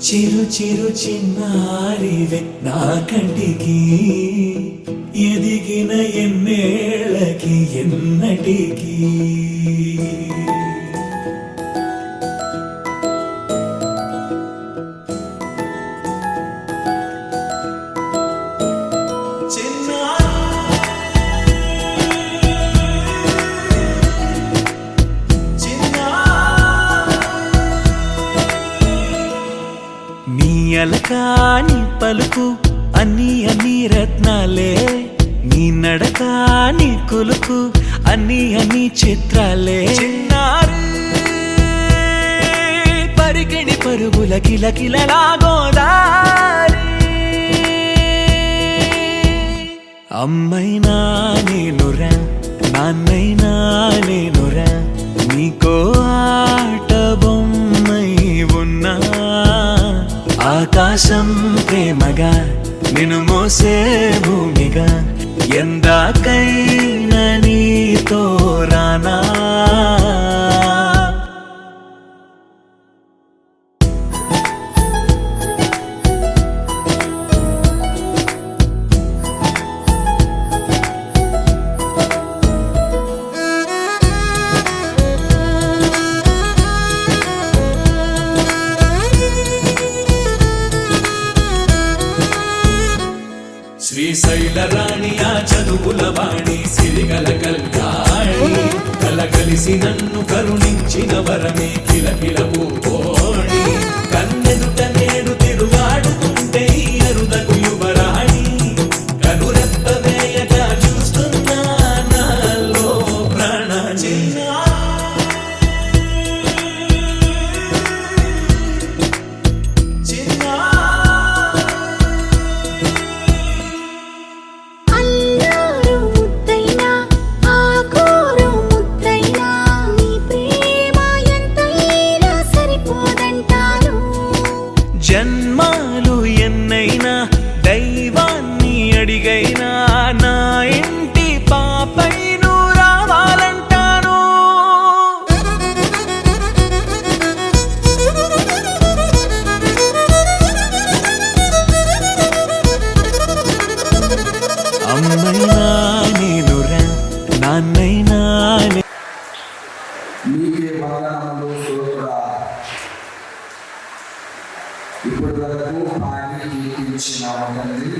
చిరు చిరు చిన్నారివే నా కంటికి ఎదిగిన ఎన్నేళ్ళకి ఎన్నటికి అలకాని పలుకు అన్ని రత్నాలే నీ నడకాని కులుకు అన్ని చిత్రాలే పరికిణి పరుగుల కిలకిలలాగోదారి అమ్మైనా నేనురా నాన్నైనా నేనురా నీకో ఆట బొమ్మై ఉన్నా ఆకాశం ప్రేమగా నిన్ను మోసే భూమిగా ఎందాకైనా నీతో రానా శ్రీశైల రాణి ఆ చదువుల వాణి సిరిగల కల్యాణి కలగలిసి నన్ను కరుణించిన వరమే కిలకిల పూకోణి కన్నెదుట నేడు తిరుగాడుతుంటే అరుదకు యువరాణి కనురెప్ప వేయగా చూస్తున్నా నాలో ప్రాణ జన్మాలు ఎన్నైనా దైవాన్ని అడిగైనా నా ఇంటి పాపై నువ్వు రావాలంటాను అమ్మైనా నేనురా నాన్నైనా ఇప్పుడు వరకు పాడి కీర్తించిన తండ్రి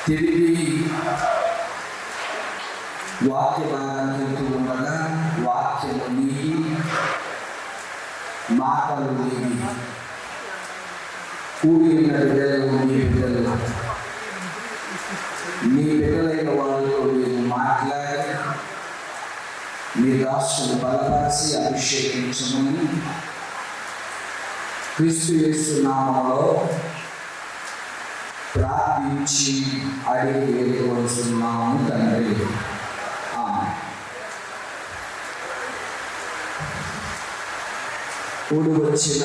తిరిగి వాక్య భాగానికి ఉండగా వాక్యము నీకి మాటలు నీకి కూడి ఉన్న బిడ్డలు నీ బిడ్డలైన వాళ్ళతో మీరు మాట్లాడి మీ దాసులు బలపరిచి అభిషేకించమని క్రీస్తు యేసు నామములో ప్రార్థించి అడిగి వేడుకొనుచున్నాము తండ్రి. కూడి వచ్చిన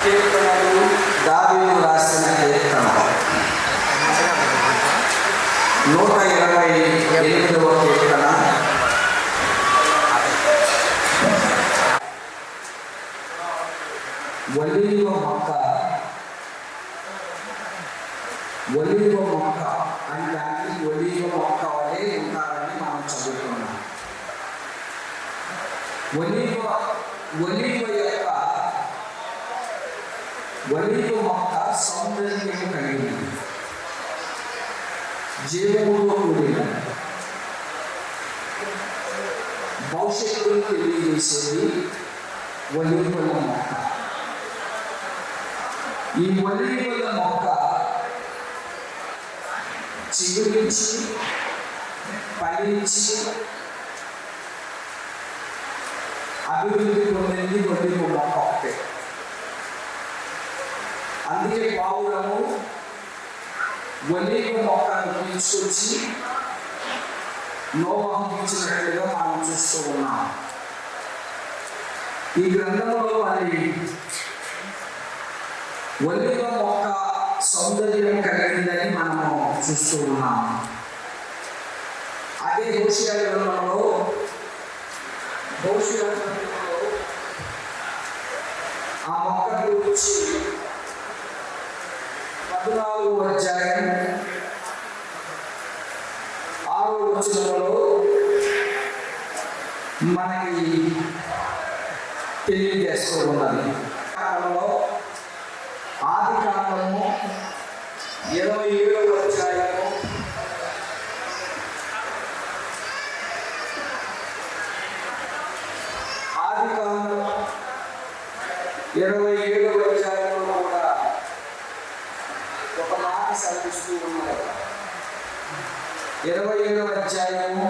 కీర్తనలు దావీదు రాసిన కీర్తన 128వ కీర్తన. ఒలీవ మొక్క అంటే ఒలీవ మొక్క వలె ఉంటారని మనం చదువుకున్నాం. ఒలీవ మొక్క సౌందర్యం కలిగింది, జీవముతో కూడిన భవిష్యత్తును తెలియజేసేది ఒలీవల మొక్క. ఈ ఒలీవల మొక్క చిగురించి ఫలించి అభివృద్ధి పొందింది ఒలీవ మొక్క ఒకటే. అందుకే పావురము ఒలీవ మొక్కను తీసుకొచ్చి నోవాహుకు ఇచ్చినట్లుగా మనం చూస్తూ ఉన్నాం. ఈ గ్రంథంలో అది ఒలీవ మొక్క సౌందర్యం కలిగిందని మనము చూస్తూ ఉన్నాం. అదే హోషేయ గ్రంథంలో ఆ మొక్కకు మనకి తెలియజేస్తూ ఉన్నది. కాలంలో ఆది కాండము 27వ అధ్యాయము ఆది కాండము 27వ అధ్యాయంలో కూడా ఒక మాట సెలవిస్తూ ఉన్నారు. 27వ అధ్యాయము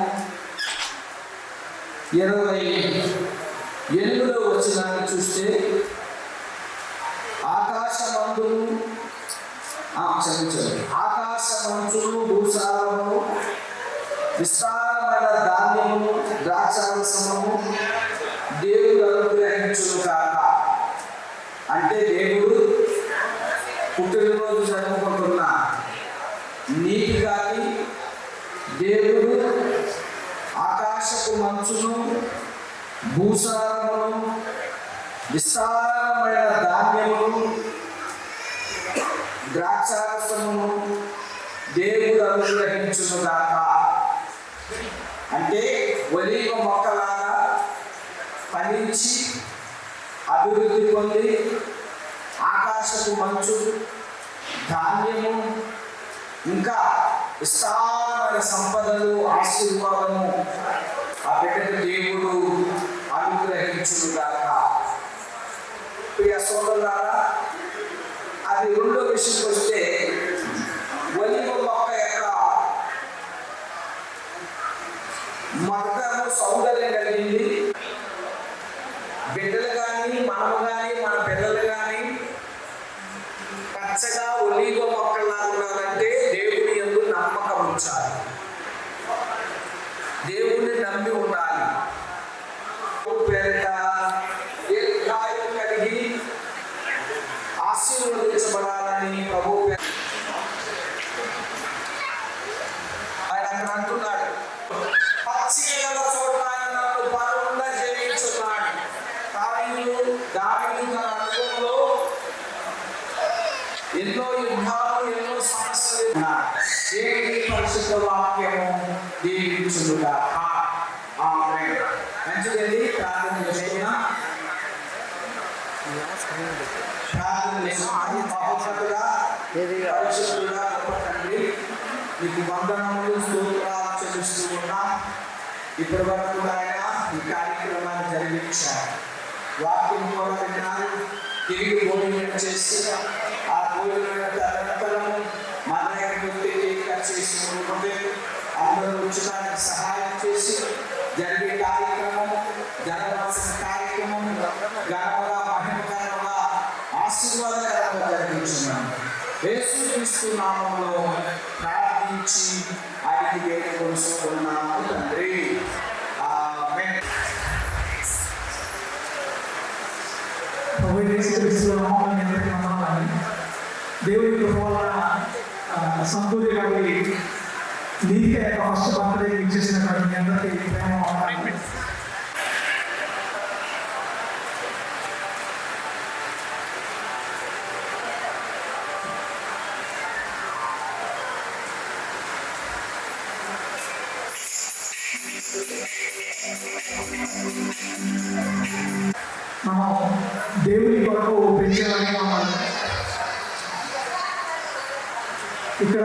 28వ వచనాన్ని చూస్తే ఆకాశమంచును భూసారము విస్తారమైన ధాన్యము ద్రాక్షారసము దేవుడు అనుగ్రహించును కాక. అంటే దేవుడు పుట్టినరోజు జరుపుకుంటున్న నీటి గాలి, దేవుడు ఆకాశపు మంచును భూసారమును విస్తారమైన ధాన్యమును ద్రాక్షారసమును దేవుడు అనుగ్రహించును గాక. అంటే ఒలీవ మొక్కలాగా ఫలించి అభివృద్ధి పొంది ఆకాశపు మంచు, ధాన్యము, ఇంకా విస్తారమైన సంపదలు, ఆశీర్వాదము ఆ బిడ్డకు దేవుడు అనుగ్రహించును గాక. ప్రియ సోదరులారా, అది రెండో విషయంకి వస్తే ఒలీవ మొక్క యొక్క మొదట సౌందర్యం కలిగింది. బిడ్డలు కానీ మనము కానీ మన పిల్లలు కానీ పచ్చగా ఒలీవ మొక్కలా ఉండాలంటే దేవుని యందు నమ్మకం ఉంచాలి, దేవుణ్ణి నమ్మి ఉండాలి. పేరిట దీర్ఘాయువు కలిగి ఆశీర్వదించబడాలని ప్రభు ఆయన అక్కడ అంటున్నాడు, పచ్చిక చోట ఆయన నన్ను బలంగా జీవించున్నాడు. దావీదు తన అనుభవంలో ఎన్నో యుద్ధాలు, ఎన్నో సమస్యలు దేవుని పరిశుద్ధ వాక్యము దీవించుగా. ఆమేన్. మంచిదండి, ప్రార్థన చేసుకున్నా. పరిశుద్ధుడా గొప్ప తండ్రి, నీకు వందనములు స్తోత్రాలు చెల్లిస్తూ ఉన్నా. ఇప్పటి వరకు ఆయన ఈ కార్యక్రమాన్ని జరిగించారు. వాక్యం కూడా విన్నారు, తిరిగి భోజనం చేసి ఆ భోజనం అనంతరము మన దగ్గరికి చేసి అందరూ ఉంచడానికి సహాయం చేసి జరిగే కార్యక్రమం, జరగాల్సిన కార్యక్రమం ఘనంగా మహిమకరంగా ఆశీర్వాదకరంగా జరిగించున్నాను. యేసుక్రీస్తు నామములో ప్రార్థించి ఆయనకి వేడుకొనుచున్నాము తండ్రి. ఆమేన్. దేవుడి కృప వలన సంతూరి గారి నీతిగా యొక్క ఫస్ట్ బర్త్డే ఇచ్చేసినటువంటి మీ అందరికీ ప్రేమ ఉండాలి. మనం దేవుని కొరకు పెంచేవాళ్ళని మనం ఇక్కడ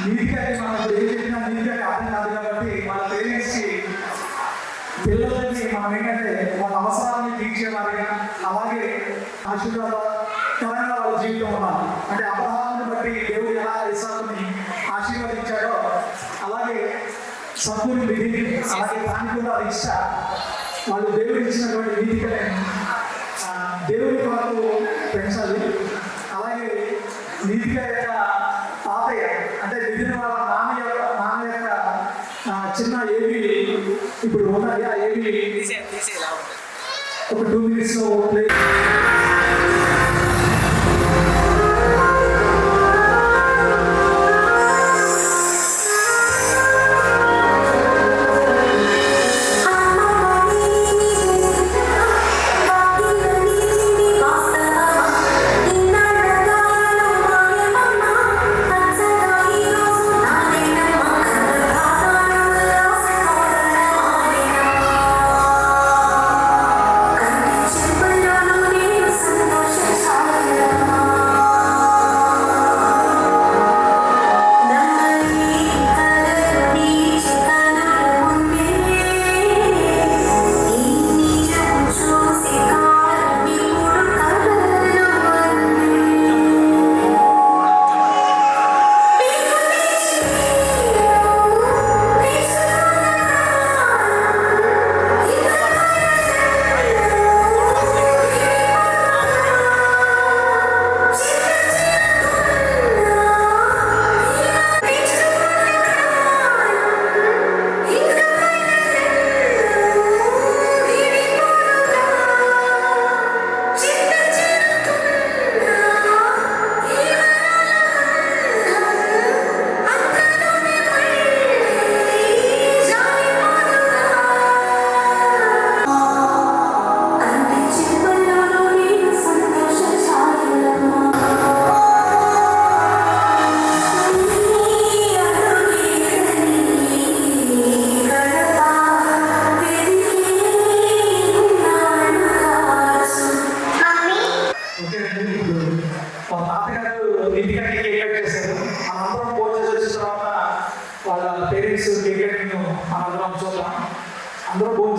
నీతిగా మనం ఏం చెప్పినా నీతిగా అర్థం కాదు. కాబట్టి మన పేరెంట్స్కి పిల్లలకి మనం ఏంటంటే వాళ్ళ అవసరాన్ని తీర్చేవారిగా, అలాగే ఆశీర్వాదకరంగా వాళ్ళ జీవితం ఉండాలి. అంటే అబ్రహాముని బట్టి దేవుడు ఎలా ఇస్సాకుని ఆశీర్వదించాడో అలాగే సంపూర్ణ విధి, అలాగే దానికి కూడా ఇష్ట వాళ్ళు దేవుడు ఇచ్చినటువంటి నీతికనే దేవుని కొరకు పెంచాలి. అలాగే నీతిగా యొక్క తాతయ్య అంటే మిగిలిన వాళ్ళ నాన్న యొక్క చిన్న ఏవి ఇప్పుడు ఉన్నది. ఆ ఏవి ఒక 2 minutes ప్లే.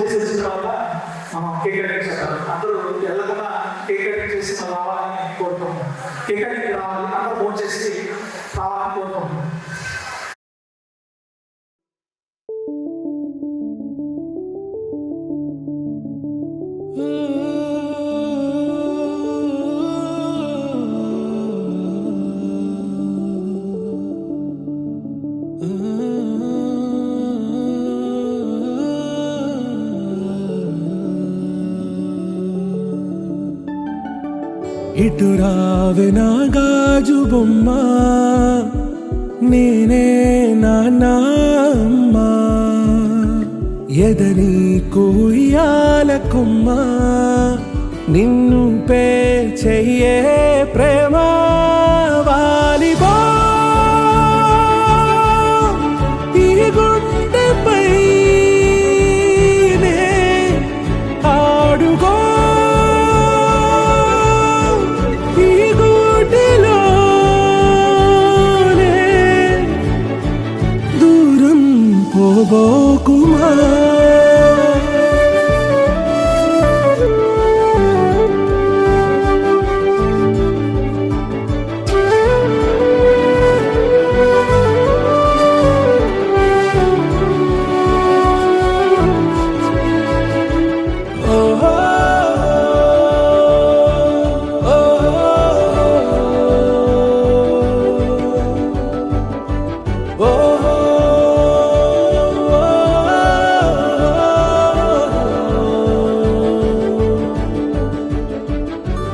చేసి వచ్చిన తర్వాత మనం కేక్ కటింగ్ చేస్తారు. అందరూ వెళ్ళకుండా కేక్ కటింగ్ చేసి రావాలని కోరుకుంటున్నాం. కేక్ కటింగ్ రావాలి, అందరూ ఫోన్ చేసి రావాలని కోరుకుంటున్నాం. ఇటు రావే నా గాజు బొమ్మ, నేనే నాన్నమ్మ, ఎదని కుయ్యాల కొమ్మ, నిన్ను పే చెయ్యే ప్రేమ వాలిబా ఈ గుండెపై ఆడుగో పోబోకుమా.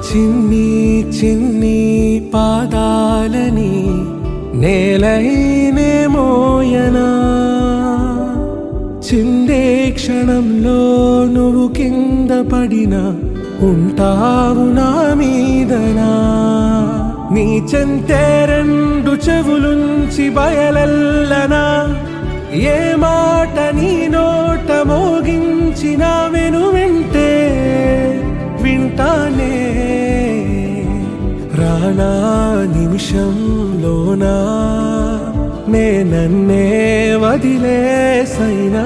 చిన్ని చిన్ని పాదాలని నేలైనే మోయనా, చిందే క్షణంలో నువ్వు కింద పడినా ఉంటావు నా మీదనా. నీ చెంతే రెండు చెవులుంచి బయలెల్లనా, ఏ మాట నీ నోట మోగించిన వెను వింటే వింటానే. రానా నిమిషంలోనా నే నన్నే వదిలేసైనా.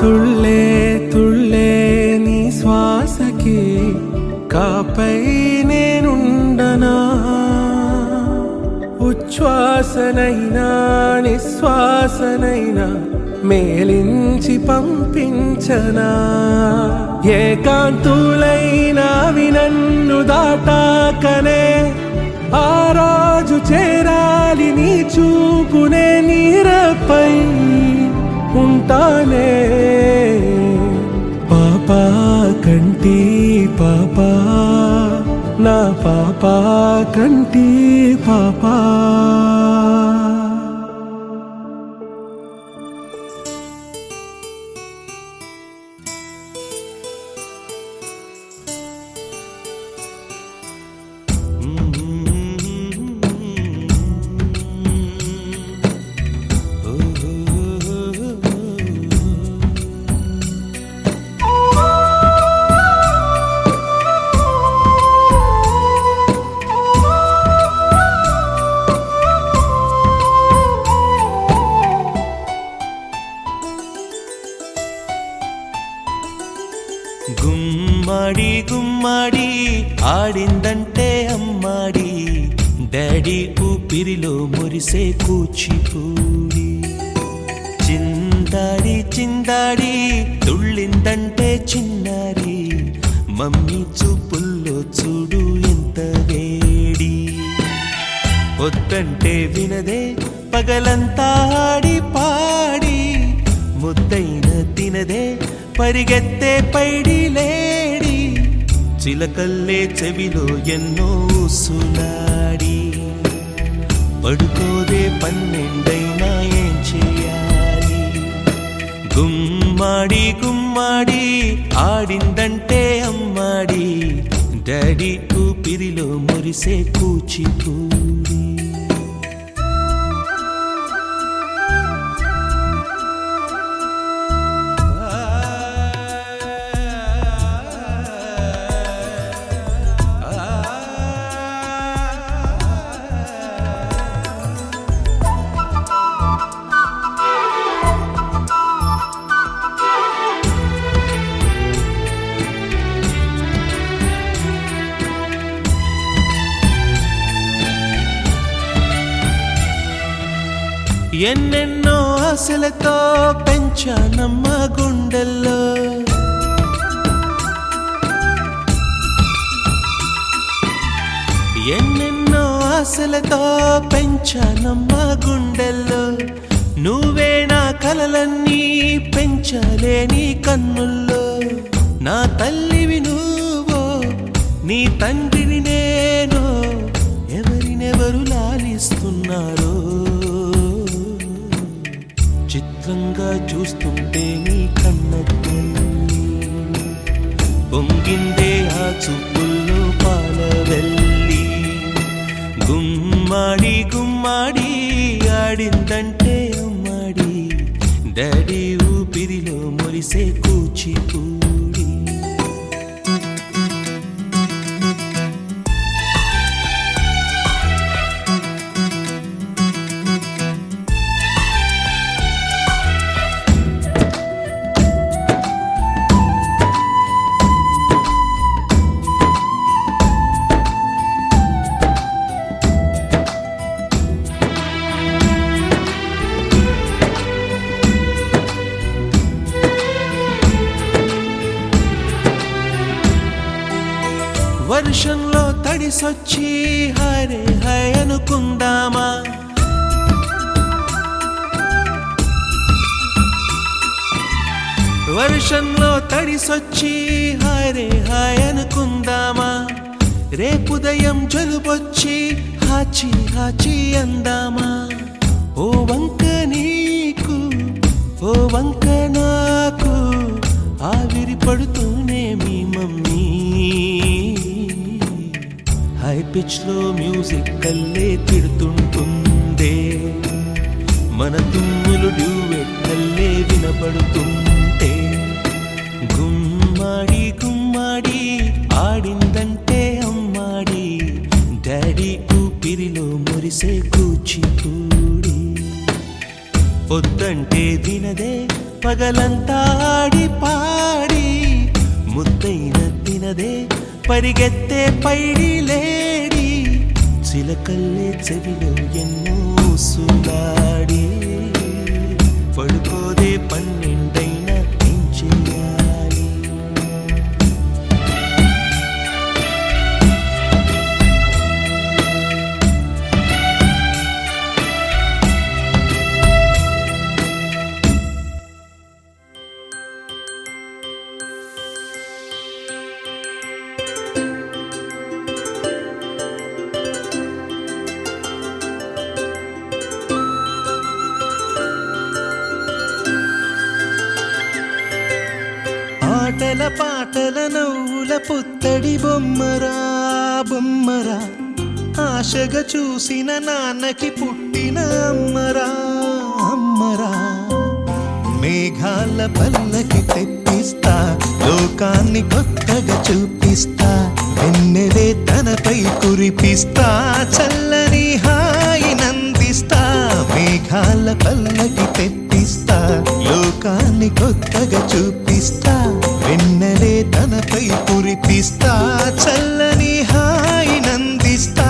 తుళ్ళే తుళ్ళే నీ శ్వాసకి కాపై నేనుండనా, ఉచ్ఛ్వాసనైనా నిశ్వాసనైనా మేలించి పంపించనా. ఏకాంతులైనా వినన్ను దాటాకనే ఆ రోజు చేరాలి నీ చూపునే నీరపై ఉంటానే. పాపా కంటి పాపా నా పాపా కంటి పాపా. గుమ్మడి గుమ్మడి ఆడిందంటే అమ్మాడి, డాడీ ఊపిరిలో మురిసే కూచిపూడి. చిందాడి చిందాడి తుళ్ళిందంటే చిన్నారి, మమ్మీ చూపుల్లో చూడు ఎంత వేడి. వద్దంటే వినదే పగలంతా ఆడి పాడి, ముద్దైన తినదే పరిగెత్తే పైడి లేడి. చిలకల్లే చెవిలో ఎన్నో సులాడి, పడుకోదే పన్నెండైనా ఏం చేయాలి. గుమ్మాడి గుమ్మాడి ఆడిందంటే అమ్మాడి, డాడీ దడి ఊపిరిలో మురిసే కూచిపూడి. ఎన్నెన్నో ఆశలతో పెంచానమ్మ గుండెల్లో, ఎన్నెన్నో ఆశలతో పెంచానమ్మ గుండెల్లో, నువ్వే నా కలలన్నీ పెంచాలే నీ కన్నుల్లో. నా తల్లివి నువ్వో నీ తండ్రిని నేను, ఎవరినెవరు లాలిస్తున్నారో చిత్రంగా చూస్తుంటే నీ కన్నతల్లి. పొంగిందే ఆ చూపుల్లో పాలవెల్లి, గుమ్మాడి గుమ్మాడి ఆడిందంటే అమ్మాడి, డాడీ ఊపిరిలో మురిసే కూచిపూడి. వర్షంలో తడిసొచ్చి హరే హాయ్ అనుకుందామా, వర్షంలో తడిసొచ్చి హరే హాయ్ అనుకుందామా, రేపుదయం జలుబొచ్చి హాచి హాచి అందామా. ఓ వంక నీకు ఓ వంక నాకు ఆవిరి పడుతూనే మీ మమ్మీ, హై పిచ్ లో మ్యూజిక్ కల్లే తిడుతుంటుందే, మన తుమ్ములు డ్యూయెట్ కల్లే వినపడుతుంటే, గుమ్మాడి గుమ్మాడి ఆడిందంటే అమ్మాడి, డాడీ ఊపిరిలో మురిసే కూచిపూడి. పొద్దంటే వినదే పగలంతా ఆడి పాడి, ముద్దైన తినదే పరిగెత్తే పైడి లేడి, చిలకల్లే చెవిలో ఎన్నో సులాడి, పడుకోదే పన్నెండైనా ఏం చెయ్యాలి. ఆటల పాటల నవ్వుల పుత్తడి బొమ్మరా బొమ్మరా, ఆశగా చూసిన నాన్నకి పుట్టిన అమ్మరా అమ్మరా. మేఘాల పల్లకి తెప్పిస్తా, లోకాన్ని కొత్తగా చూపిస్తా, వెన్నెలే తనపై కురిపిస్తా, చల్లని హాయి నందిస్తా. మేఘాల పల్లకి తెప్పిస్తా, లోకాన్ని కొత్తగా చూపిస్తా, వెన్నెలే తనపై కురిపిస్తా, చల్లని హాయి నందిస్తా.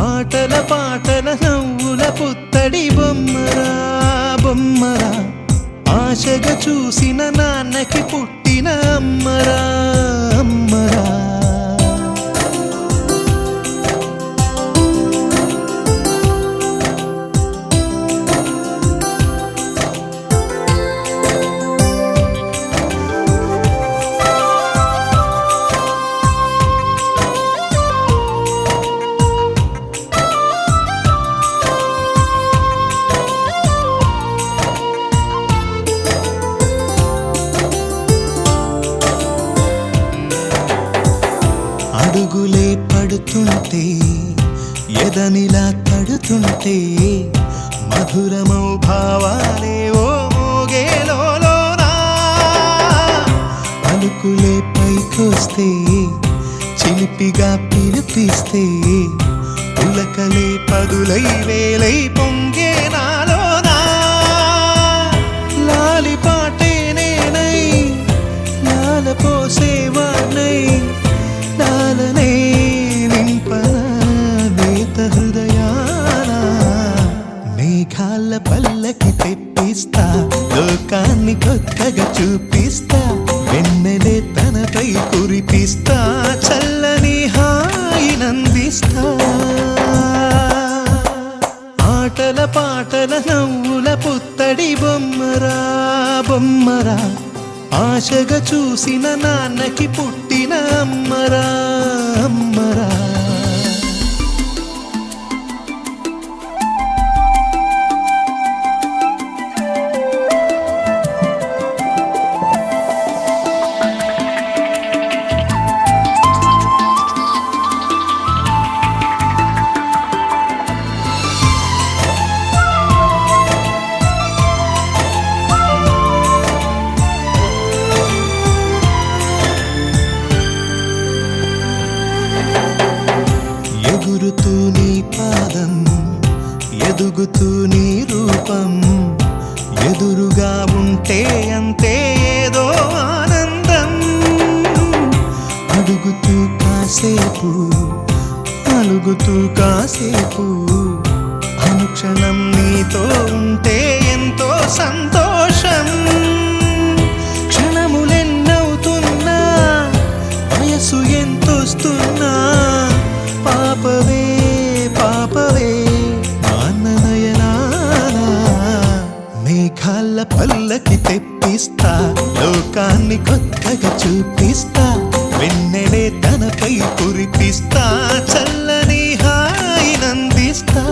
ఆటల పాటల నవ్వుల పుత్తడి బొమ్మరా బొమ్మరా, ఆశగా చూసిన నాన్నకి పుట్టిన అమ్మరా అమ్మరా. పాడుతుంటే ఎదనిలా తడుతుంటే మధురమౌ భావాలే ఓ మోగేలోనా పలుకులే పైకొస్తే చిలిపిగా పిలిపిస్తే పులకలే పదులై వేలై పొంగే నాలోనా లాలి పాటే నేనై లాల పోసేవాణ్ణై లాలనే నింపనా నేత హృదయాన మేఘాల పల్లకి తెప్పిస్తా లోకాన్ని కొత్తగా చూపిస్తా వెన్నెలే తనపై కురిపిస్తా చల్లని హాయినందిస్తా ఆటల పాటల నవ్వుల పుత్తడి బొమ్మరా బొమ్మరా ఆశగా చూసిన నాన్నకి పుట్టిన అమ్మరా అమ్మరా ఎగురుతూ నీ పాదం ఎదుగుతూ నీ రూపం ఎదురుగా ఉంటే అంతే ఏదో ఆనందం అడుగుతూ కాసేపు అలుగుతూ కాసేపు అనుక్షణం నీతో ఉంటే ఎంతో సంతోషం క్షణములెన్నవుతున్నా వయసు ఎంతొస్తున్నా పాపవే పాపవే నాన్ననయనానా మేఘాల పల్లకి తెప్పిస్తా లోకాన్ని కొత్తగా చూపిస్తా వెన్నెలే తనపై కురిపిస్తా చల్లని హాయినందిస్తా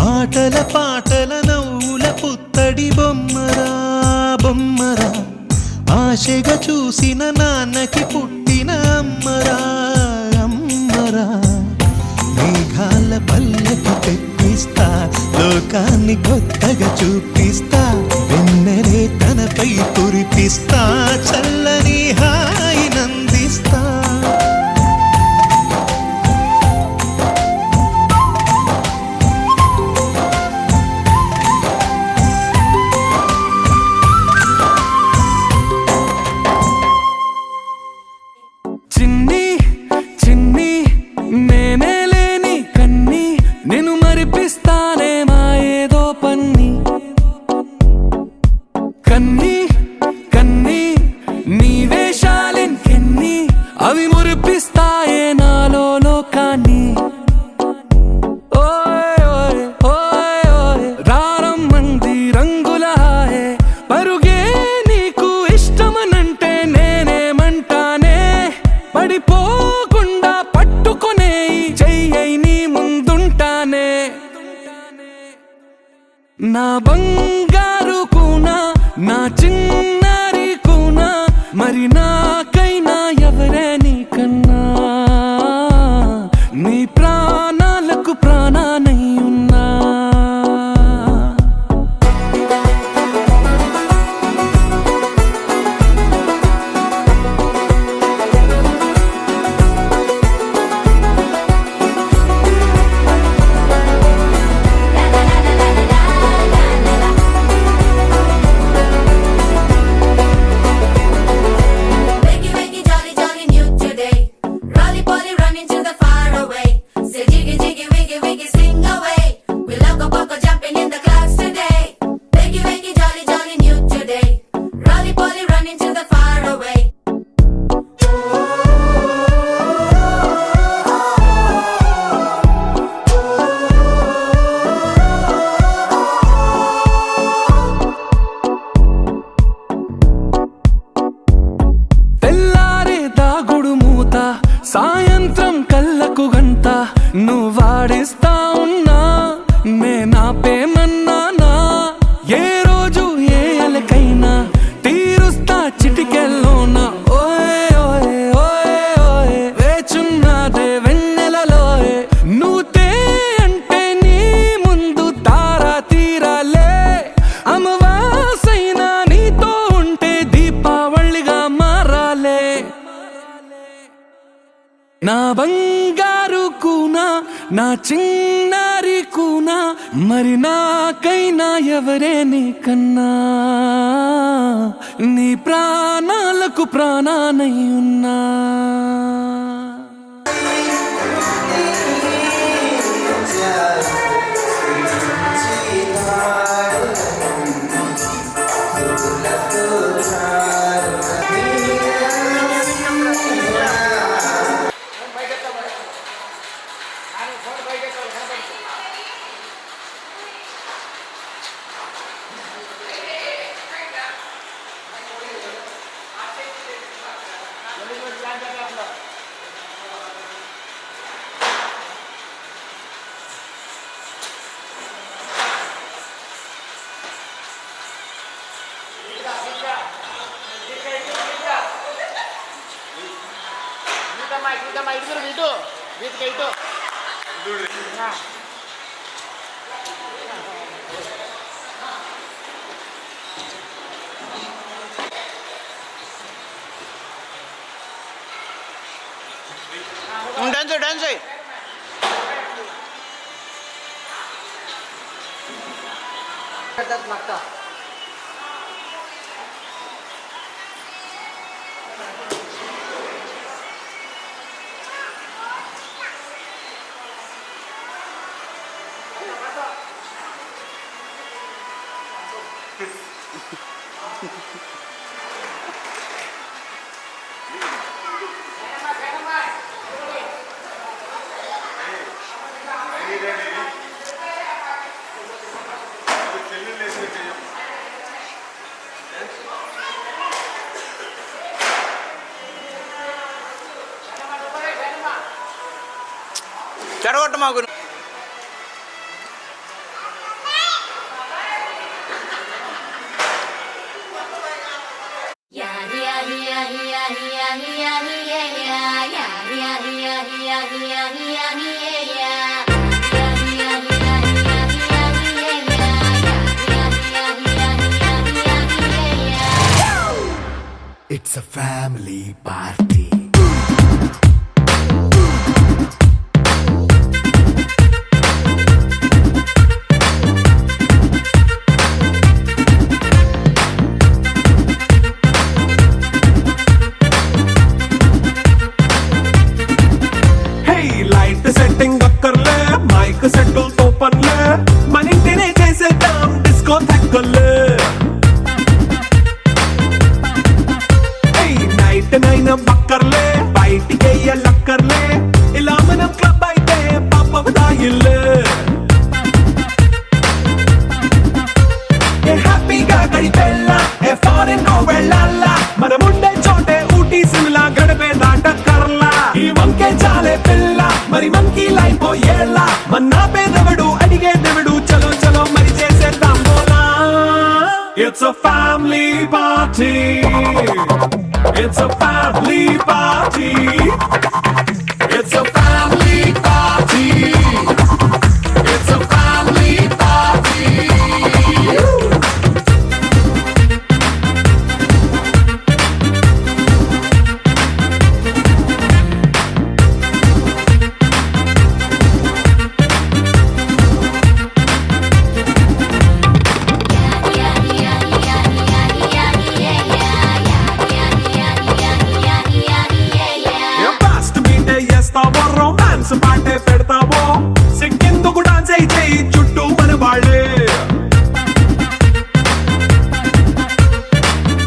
ఆటల పాటల నవ్వుల పుత్తడి బొమ్మరా బొమ్మరా ఆశగా చూసిన నాన్నకి పుట్టిన అమ్మరా అమ్మరా మేఘాల పల్లకి తెప్పిస్తా లోకాన్ని కొత్తగా చూపిస్తా వెన్నెలే తనపై కురిపిస్తా చల్లని హాయినందిస్తా చిన్ని చిన్ని నేనే లేని కన్ని నేను మరిపిస్తానే మా ఏదో పన్ని కన్ని కన్ని నీ వేషాలెన్కెన్ని అవి మురిపిస్తాయే నాలో లోకాన్ని ఓయ్ ఓయ్ ఓయ్ ఓయ్ రారమ్మంది రంగుల హాయే పరుగే నీకు ఇష్టమనంటే నేనేమంటానే పడిపోకుండా పట్టుకునే చెయ్యై నీ ముందుంటానే నా బంగారు కూనా నా చిన్నారి కూనా మరి నాకైనా ఎవరే నీకన్నా నీ ప్రాణాలకు ప్రాణానై ఉన్నా Wakey, wakey, jolly, jolly, new today. Rolly poly, running to the far away. Say jiggy, jiggy, wiggy, wiggy, sing away. We loco poco jumping in the clouds today. Wakey, wakey, jolly, jolly, new today. Rolly poly, running to the far away. తెల్లారే దాగుడు మూత సాయంత్రం కళ్ళకు గంట నువ్వాడిస్తా ఉన్నా నేనాపేమన్నానా ఏ రోజు ఏ అలకైనా తీరుస్తా చిటికెల్లోనా ఓయ్ ఓయ్ ఓయ్ ఓయ్ నా బంగారు కూనా, నా చిన్నారి కూనా, మరి నాకైనా ఎవరే నీకన్నా, నీ ప్రాణాలకు ప్రాణానై ఉన్నా. డాన్స్ చెడగొట్ట మాకు. It's a family party. బక్కర్లే బయటికి లక్కర్లే ఇలా మనం క్లబ్ అయితే పాప దాయిల్లే హ్యాపీగా గడిపెళ్ళ ఏ ఫారెన్ నో వెళ్ళాల మనముండే చోటే ఊటీ సిమ్లా గడిపే దాటక్కర్లా ఈ వంకే చాలే పిల్ల మరి మంకీ లైఫ్ ఏళ్ళ మన్నా పేదవడు అడిగే దేవుడు చలో చలో మరి చేసేద్దాం బోలా. It's a family party. It's a family party. It's a family party. It's a family party. Romance పాటే పెడతావో సిగ్గెందుకు డాన్స్ అయితే చుట్టూ మన వాళ్ళే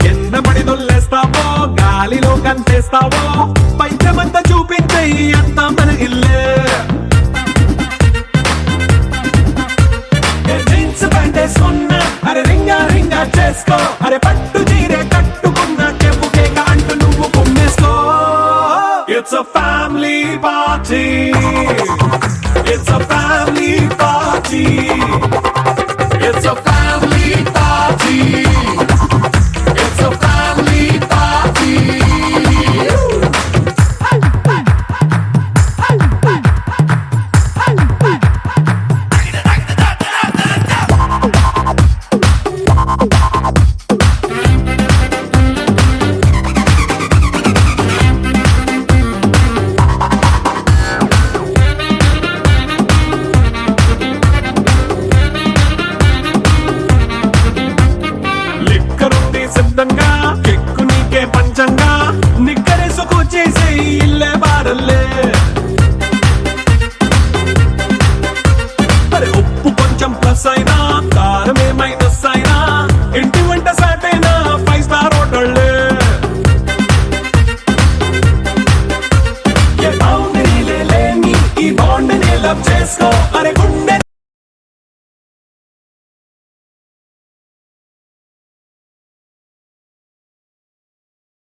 కింద పడి దొల్లేస్తావో గాలిలో కంతేస్తావో పైద్యమంతా చూపించే అంతా మన ఇల్లే. జీన్స్ ప్యాంటేసుకున్నా అరే రింగా రింగా చేసుకో అరే పట్టు చీరే కట్టుకున్న చెవు కేక అంటూ నువ్వు కుమ్మేసుకో. It's a family party. It's a family party. It's a family party. It's a family party. Plus అయినా కారమే మైనస్ అయినా ఇంటి వంట సాటైనా 5 స్టార్ హోటళ్ళే ఏ బౌండరీ లేని ఈ బాండ్ ని లవ్ చేసుకో అరే